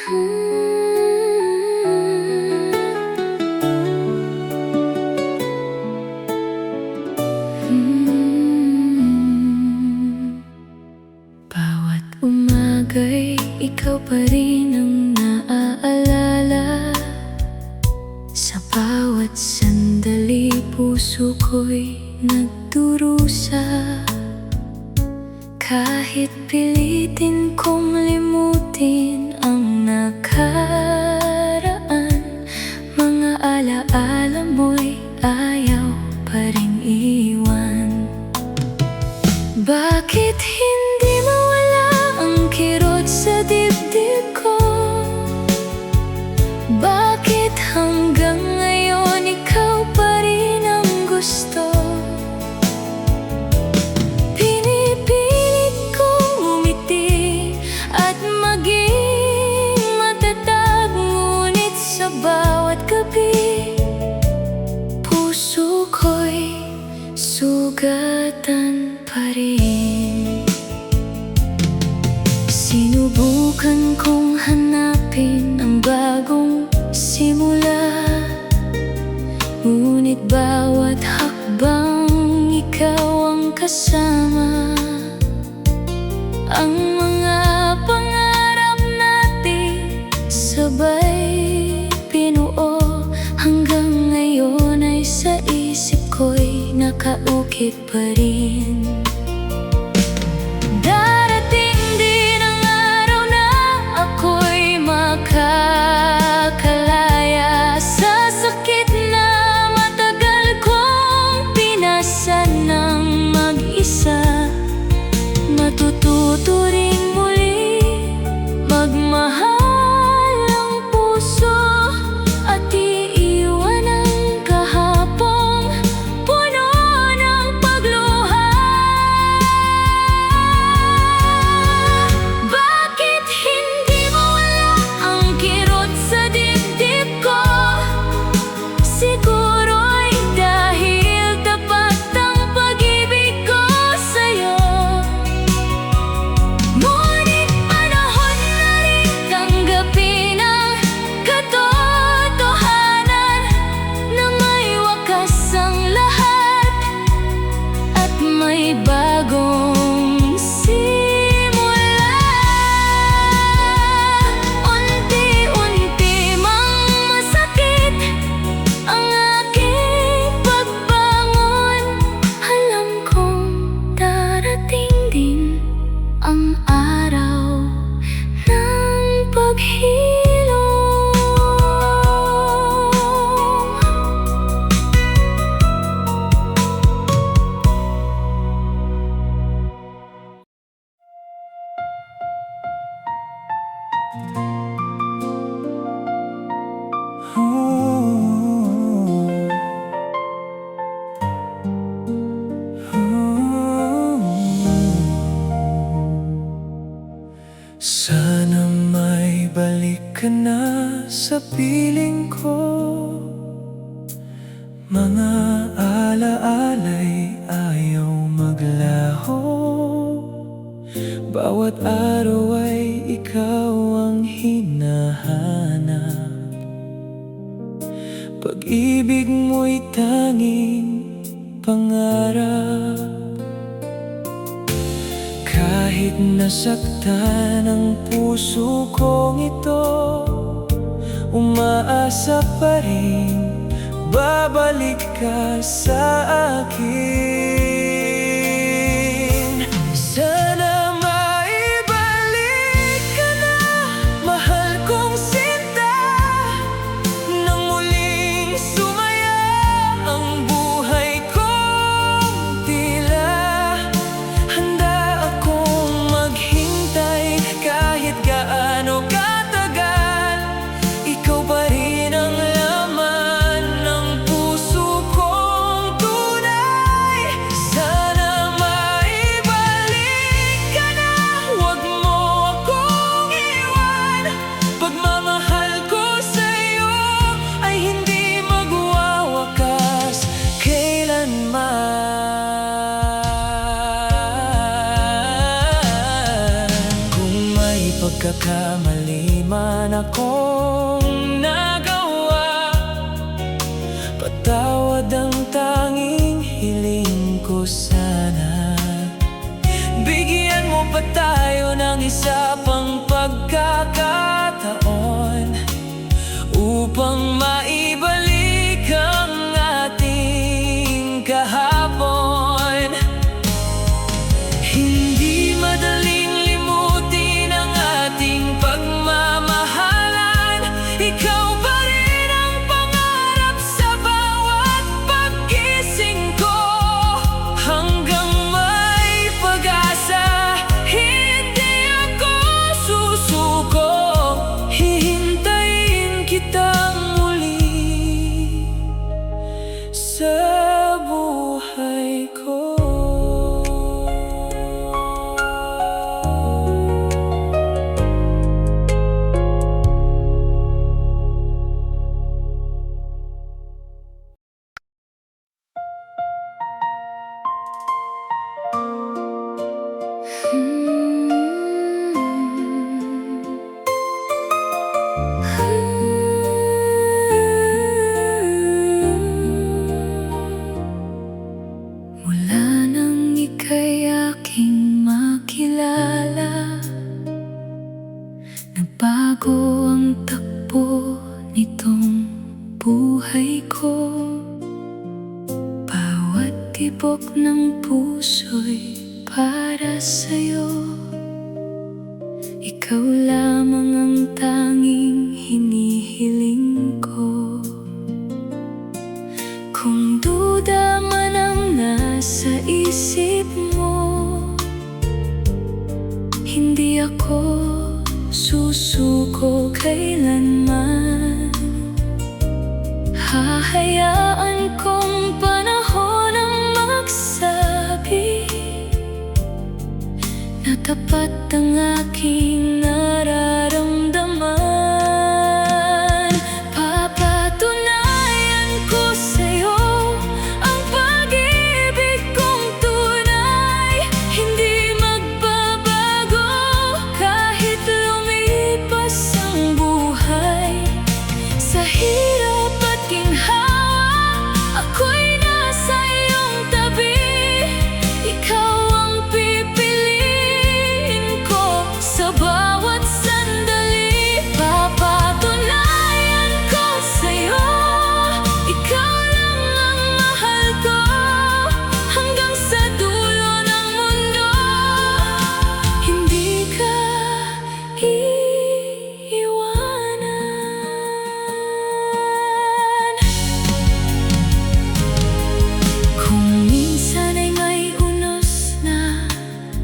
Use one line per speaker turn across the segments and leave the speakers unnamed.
Bawat umaga'y ikaw pa rin ang naaalala. Sa bawat sandali puso ko'y nagdurusa. Kahit pilitin kong limutin ang nakaraan, mga alaala mo'y ayaw pa rin iwan. Bakit hindi mawala ang kirot sa dibdib ko? Bakit hanggang ngayon ikaw pa rin ang gusto? Pinipilit kong umiti at maging matatag, ngunit sa bawat gabi puso ko'y sugatan pa rin. Sinubukan kong hanapin ang bagong simula, ngunit bawat hakbang ikaw ang kasama. Ang mga pangarap natin sabay binuo, hanggang ngayon ay sa isip ko'y nakaukit pa rin. Darating din ang araw na ako'y makakalaya sa sakit na matagal kong pinasan ng mag-isa. Matututo rin muli magmahal ang puso at iiwan ang kahapong puno ng pagluha. Bakit hindi mawala ang kirot sa dibdib ko? Siguro'y dahil tapat ang pag-ibig ko sa'yo. Ngunit panahon na rin tanggapin ang katotohanan na may wakas ang lahat at may bagong simula. Unti-unti mang masakit ang aking pagbangon. Alam kong darating din ang araw ng paghilom.
Sana may balik ka na sa piling ko. Mga alaala'y ayaw maglaho. Bawat araw ay ikaw ang hinahanap. Pag-ibig mo'y tanging pangarap. Kahit nasaktan ang puso kong ito, umaasa pa rin babalik ka sa akin. Sana maibalik ka na, mahal kong sinta, nang muling sumaya ang buhay kong tila. Handa akong maghintay kahit gaano katagal. Ikaw pa rin ang laman ng puso kong tunay. Sana maibalik ka na, huwag mo akong iwan. Pagmamahal ko sa'yo ay hindi magwawakas kailanman. Kung may pagkakamali man akong nagawa, patawad ang tanging hiling ko sana. Bigyan mo pa tayo ng isa pang pagkakataon upang maibalik ang ating kahapon. Hindi madaling limutin ang ating pagmamahalan. Ikaw pa rin ang pangarap sa bawat paggising ko. Hanggang may pag-asa, hindi ako susuko. Hihintayin kitang muli sa buhay ko.
Mula nang ika'y aking makilala, nagbago ang takbo nitong buhay ko. Bawat tibok ng puso'y para sa'yo. Ikaw lamang ang tanging hinihiling ko. Kung duda man ang nasa isip mo, hindi ako susuko kailanman. Hahayaan kong panahon ang magsabi na tapat ang aking nararamdaman. Papatunayan ko sa'yo ang pag-ibig kong tunay. Hindi magbabago kahit lumipas ang buhay. Sa hirap at ginhawa, ako'y nasa iyong tabi. Ikaw ang pipiliin ko sa bawat sandali. Papatunayan ko sa'yo, ikaw lang ang mahal ko. Hanggang sa dulo ng mundo, hindi ka iiwanan. Kung minsan ay may unos na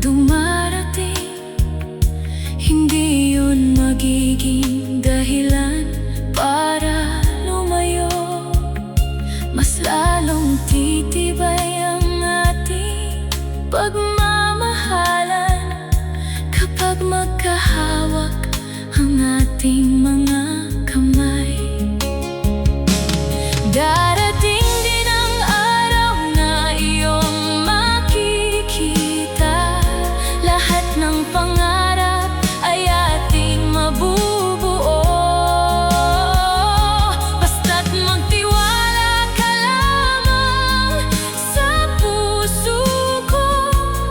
dumarating, hindi yun magiging dahilan para lumayo. Mas lalong titibay ang ating pagmamahalan kapag magkahawak ang ating mga kamay. Darating din ang araw na iyong makikita. Lahat ng pangarap ay ating mabubuo. Basta't magtiwala ka lamang sa puso ko.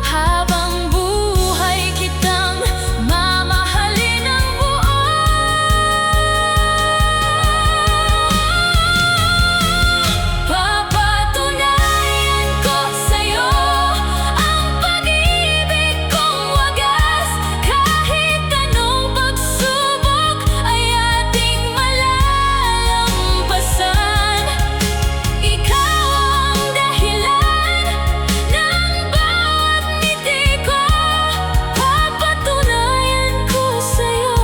Habang buhay kitang mamahalin ng buo. Papatunayan ko sa'yo ang pag-ibig kong wagas. Kahit anong pagsubok ay ating malalampasan. Ikaw ang dahilan ng bawat ngiti ko. Papatunayan ko sa'yo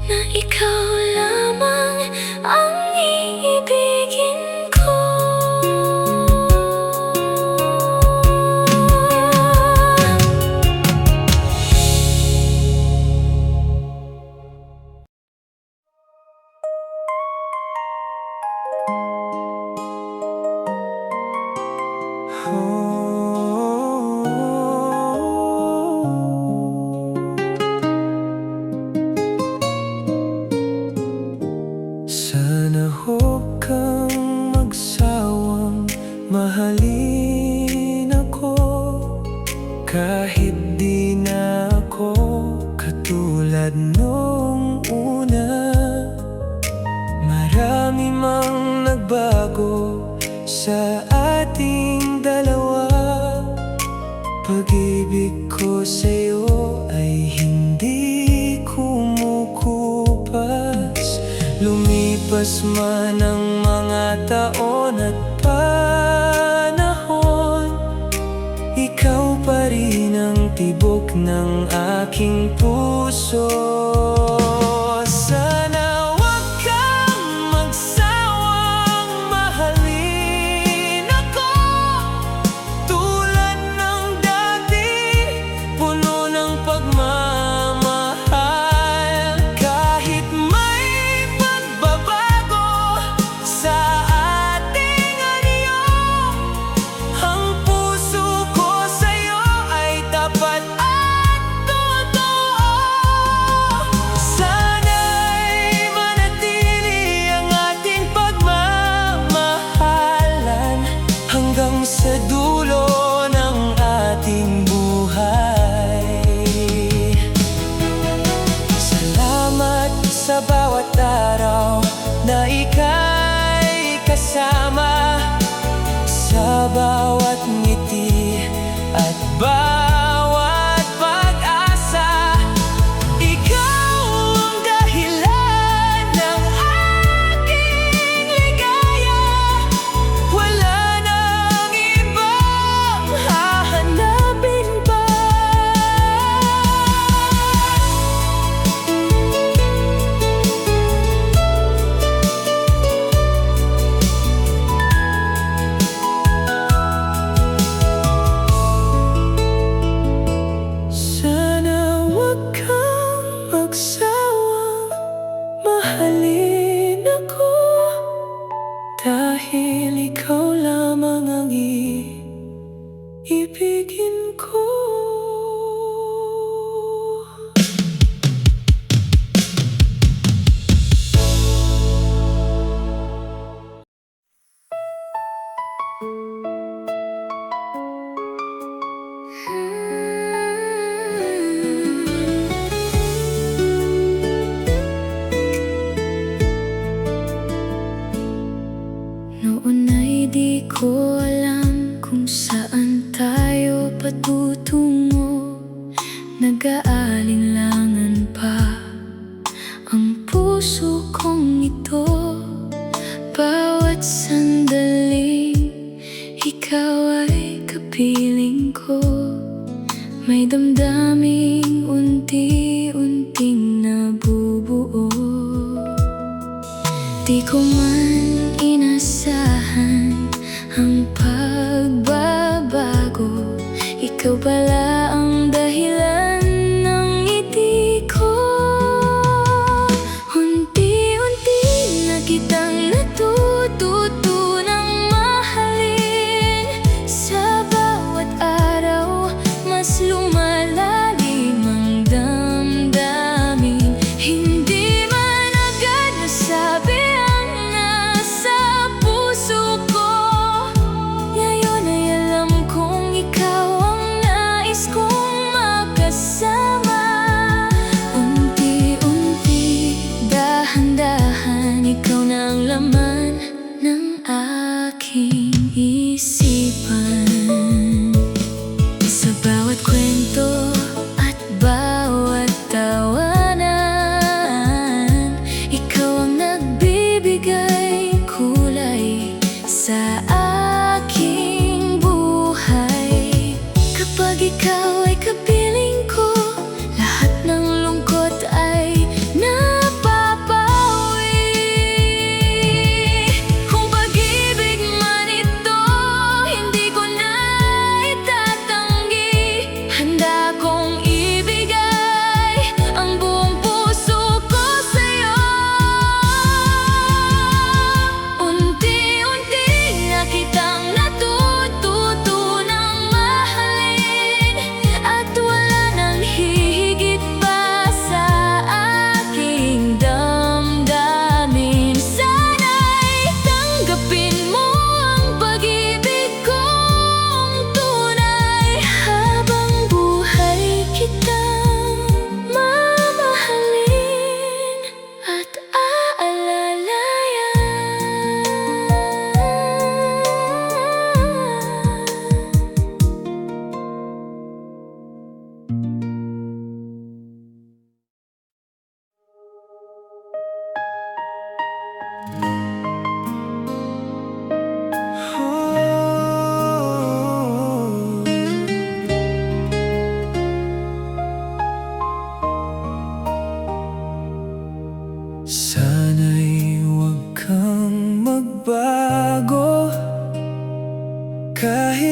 na ikaw lamang ang iibigin ko.
mahalin ako kahit di na ako katulad nung una. Marami mang nagbago sa ating dalawa. Pag-ibig ko sa'yo ay hindi kumukupas. Lumipas man ang mga taon at panahon, ikaw pa rin ang tibok ng aking puso. Sana wag kang magsawang mahalin ako tulad ng dati, puno ng pagmamahal. Kahit may pagbabago sa ating anyo, ang puso ko sa'yo ay tapat at totoo. Sana'y manatili ang ating pagmamahalan hanggang sa dulo ng ating buhay. Salamat sa bawat araw na ika'y kasama, sa bawat ngiti at bawat pag-asa. Ikaw ang dahilan ng aking ligaya. Wala nang ibang hahanapin pa. Sana wag kang magsawang mahalin ako, dahil ikaw lamang ang iibigin ko.
Noon ay di ko alam kung saan tayo patutungo. Nag-aalinlangan pa ang puso kong ito. Bawat sandaling ikaw ay kapiling ko. May damdaming unti-unting nabubuo. Di ko man inasahan ang pagbabago. Ikaw pala ang dahilan ng ngiti ko. Unti-unti na kitang natututunang mahalin. Sa bawat araw mas lumalalim ang damdamin. Hindi man agad nasabi ang nasa puso ko. Ngayon ay alam kong ikaw ang nais kong makasama. Unti-unti, dahan-dahan, ikaw na ang laman ng aking isipan. Sa bawat kwento at bawat tawanan, ikaw ang nagbibigay kulay sa aking buhay. Kapag ikaw ay kapiling ko, lahat ng lungkot ay napapawi. Kung pag-ibig man ito, hindi ko na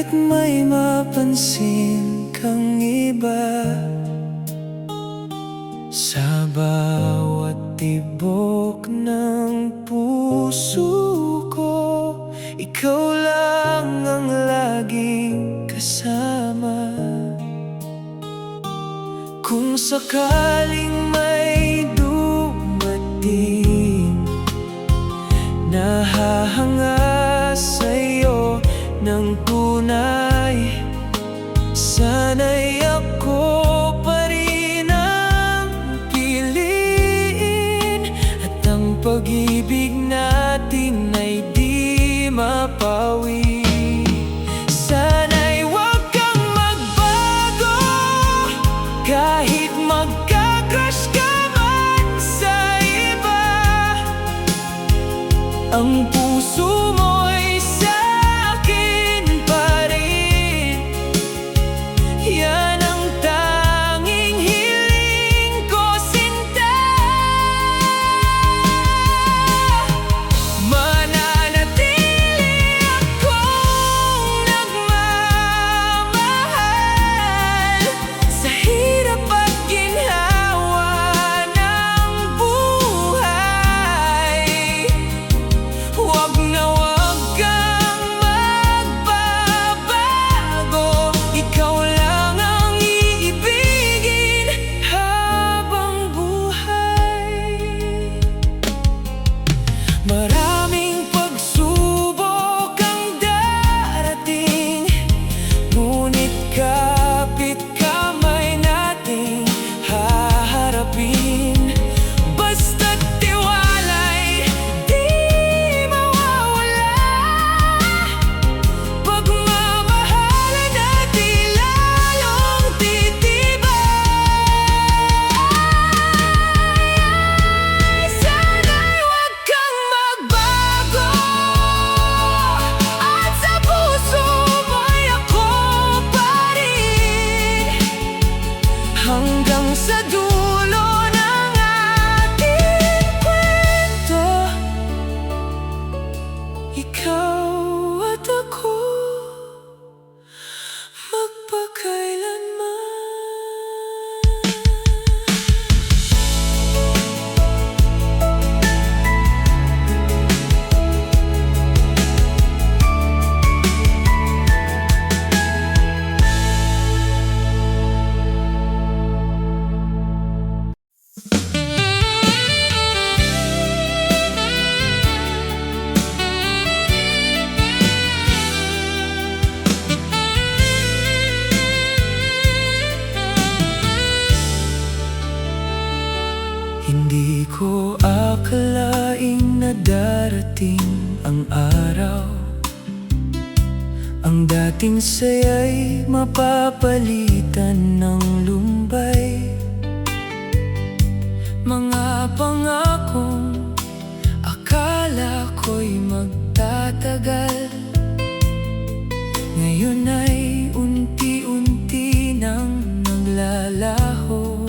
Kahit may mapansin kang iba, sa bawat tibok ng puso ko, ikaw lang ang laging kasama. Kung sakaling may dumating na hahanga sa'yo ng tunay, sana'y ako pa rin ang piliin, at ang pag-ibig natin ay di mapawi. Sana'y huwag kang magbago, kahit magka-crush ka man sa iba. Ang puso mo'y sa'kin pa rin, yan ang tanging hiling ko, sinta. Mananatili akong nagmamahal sa hirap at ginhawa ng buhay. Huwag na huwag kang magbabago, ikaw lang ang iibigin habang buhay. Maraming pagsubok ang darating, ngunit kapit kamay nating haharapin. Basta't tiwala'y di mawawala, pagmamahalan natin lalong titibay. Sana'y huwag kang magbago, at sa puso mo'y ako pa rin, hanggang sa dulo ng ating kwento. Ikaw at ako, magpakailanman. Hindi ko akalaing na darating ang araw, ang dating saya'y mapapalitan ng lumbay. Mga pangakong akala ko'y magtatagal, ngayon ay unti-unti nang naglalaho.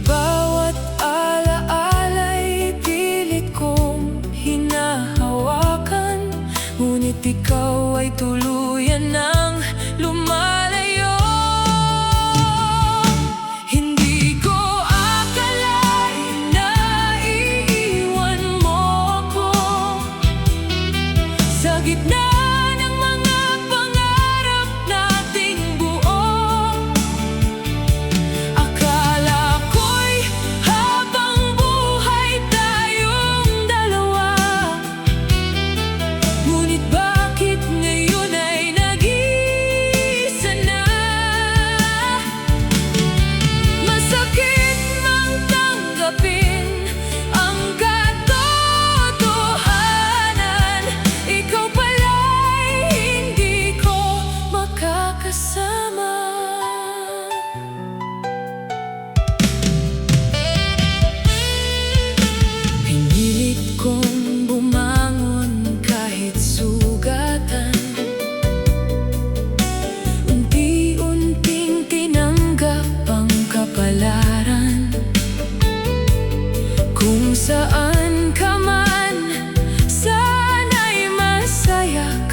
Bawat alaala'y pilit kong hinahawakan, ngunit ikaw ay tuluyan ng lumalayo. Hindi ko akalain na iiwan mo ako sa gitna ng mga pangarap nating buo. Akala ko'y habang buhay tayong dalawa, ngunit bakit ngayon ay nag-iisa na?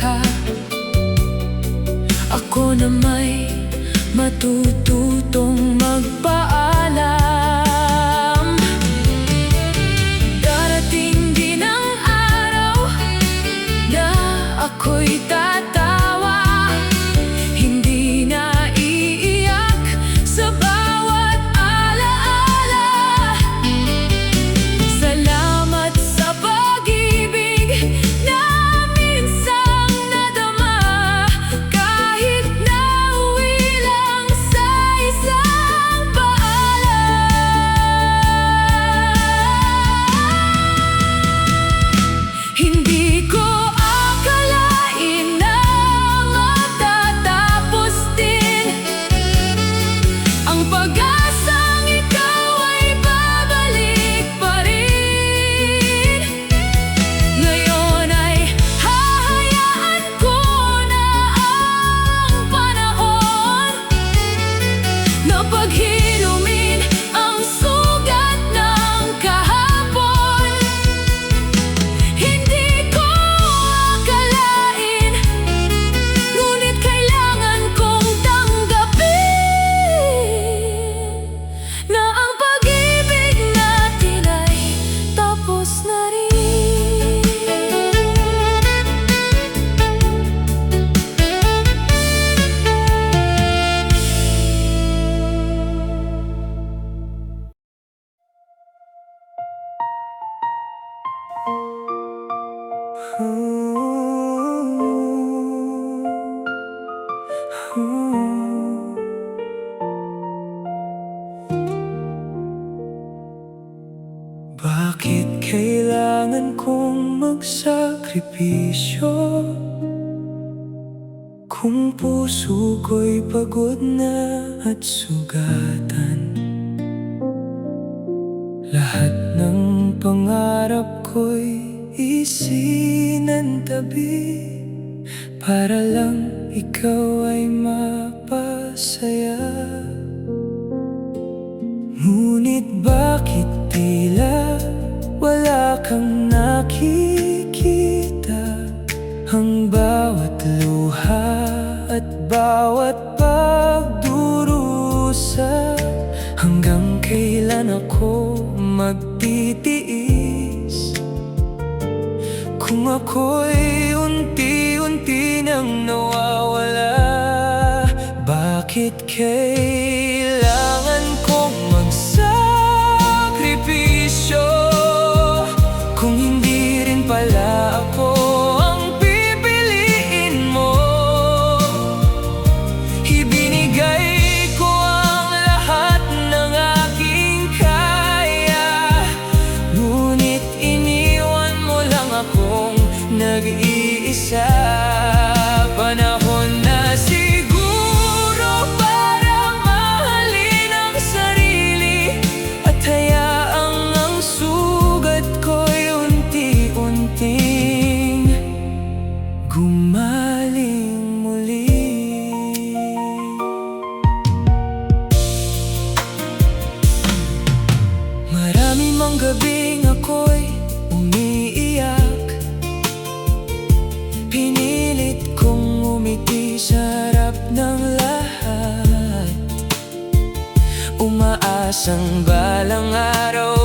ka. Ako na may matututong magpaalam. Darating din ang araw na ako'y tatawa, hindi na iiyak sa bawat alaala. Salamat sa pag-ibig na minsang nadama, kahit na uwi lang sa isang paalam. Hindi ko akalain na matatapos din ang pag-asang ikaw ay babalik pa rin. Ngayon ay hahayaan ko na ang panahon na paghilumin ang sugat ng kahapon. Hindi ko akalain, ngunit kailangan kong tanggapin na ang pag-ibig natin ay tapos na rin.
Bakit kailangan kong magsakripisyo kung puso ko'y pagod na at sugatan? Lahat ng pangarap ko'y isinantabi para lang ikaw ay mapasaya. Ngunit bakit tila wala kang nakikita? Ang bawat luha at bawat pagdurusa, hanggang kailan ako magtitiis kung ako'y unti-unti nang nawawala? Bakit kailangan kong magsakripisyo kung hindi rin pala ako ang pipiliin mo? Ibinigay ko ang lahat ng aking kaya, ngunit iniwan mo lang akong nag-iisa. Panahon na siguro para mahalin ang sarili at hayaang ang sugat ko'y unti-unting gumaling muli. Marami mang gabing ako'y umiiyak, pinilit kong umiti sa harap ng lahat, umaasang balang araw